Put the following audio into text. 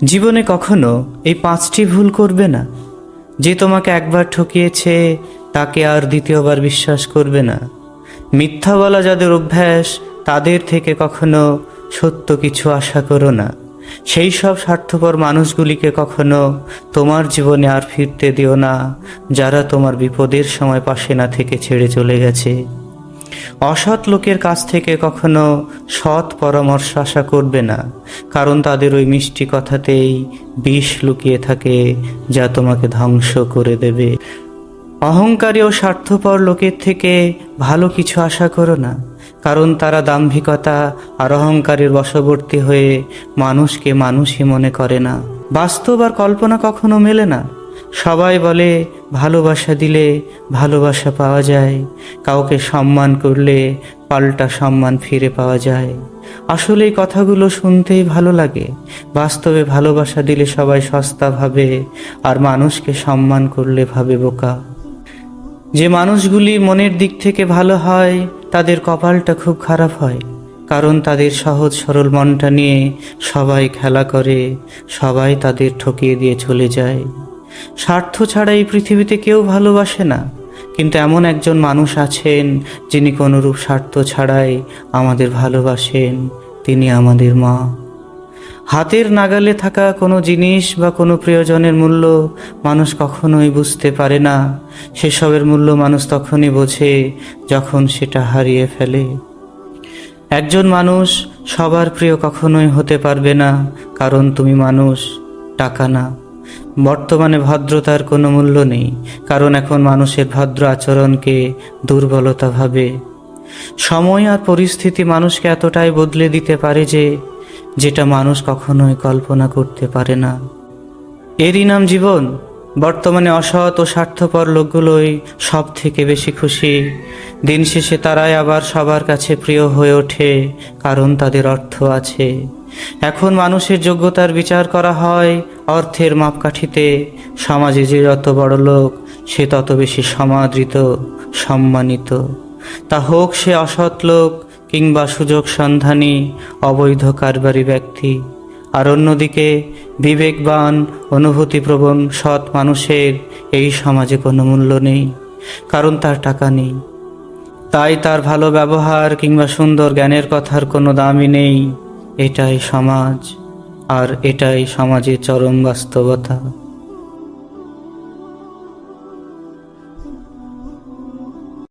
জীবনে কখনো এই 5টি ভুল করবে না। যে তোমাকে একবার ঠকিয়েছে তাকে আর দ্বিতীয়বার বিশ্বাস করবে না। মিথ্যা বলা যাদের অভ্যাস তাদের থেকে কখনো সত্য কিছু আশা করো না। সেই সব স্বার্থপর মানুষগুলিকে কখনো তোমার জীবনে আর ফিরতে দিও না, যারা তোমার বিপদের সময় পাশে না থেকে ছেড়ে চলে গেছে। অসৎ লোকের কাছ থেকে কখনো সৎ পরামর্শ আশা করবে না, কারণ তাদের ওই মিষ্টি কথাতেই বিষ লুকিয়ে থাকে, যা তোমাকে ধ্বংস করে দেবে। অহংকারী ও স্বার্থপর লোকের থেকে ভালো কিছু আশা করো না, কারণ তারা দাম্ভিকতা আর অহংকারের বশবর্তী হয়ে মানুষকে মানুষই মনে করে না। বাস্তব আর কল্পনা কখনো মেলে না। সবাই বলে ভালোবাসা দিলে ভালোবাসা পাওয়া যায়, কাউকে সম্মান করলে পাল্টা সম্মান ফিরে পাওয়া যায়। আসলে এই কথাগুলো শুনতেই ভালো লাগে। বাস্তবে ভালোবাসা দিলে সবাই সস্তা ভাবে, আর মানুষকে সম্মান করলে ভাবে বোকা। যে মানুষগুলি মনের দিক থেকে ভালো হয় তাদের কপালটা খুব খারাপ হয়, কারণ তাদের সহজ সরল মনটা নিয়ে সবাই খেলা করে, সবাই তাদের ঠকিয়ে দিয়ে চলে যায়। স্বার্থ ছাড়া এই পৃথিবীতে কেউ ভালোবাসে না, কিন্তু এমন একজন মানুষ আছেন যিনি কোনোরূপ স্বার্থ ছাড়াই আমাদের ভালোবাসেন। তিনি আমাদের মা। হাতের নাগালে থাকা কোনো জিনিস বা কোনো প্রিয়জনের মূল্য মানুষ কখনোই বুঝতে পারে না। সেসবের মূল্য মানুষ তখনই বোঝে যখন সেটা হারিয়ে ফেলে। একজন মানুষ সবার প্রিয় কখনোই হতে পারবে না, কারণ তুমি মানুষ, টাকা না। বর্তমানে ভদ্রতার কোনো মূল্য নেই, কারণ এখন মানুষের ভদ্র আচরণকে দুর্বলতা ভাবে। সময় আর পরিস্থিতি মানুষকে এতটাই বদলে দিতে পারে যে, যেটা মানুষ কখনোই কল্পনা করতে পারে না। এরই নাম জীবন। বর্তমানে অসৎ ও স্বার্থপর লোকগুলোই সব থেকে বেশি খুশি। দিন শেষে তারাই আবার সবার কাছে প্রিয় হয়ে ওঠে, কারণ তাদের অর্থ আছে। এখন মানুষের যোগ্যতার বিচার করা হয় অর্থের মাপকাঠিতে। সমাজে যে যত বড় লোক সে তত বেশি সমাদৃত, সম্মানিত। তা হোক সে অসৎ লোক কিংবা সুযোগ সন্ধানী, অবৈধ কারবারি ব্যক্তি। আর অন্যদিকে বিবেকবান, অনুভূতিপ্রবণ সৎ মানুষের এই সমাজে কোনো মূল্য নেই, কারণ তার টাকা নেই। তাই তার ভালো ব্যবহার কিংবা সুন্দর জ্ঞানের কথার কোনো দামই নেই। এটাই সমাজ, আর এটাই সমাজের চরম বাস্তবতা।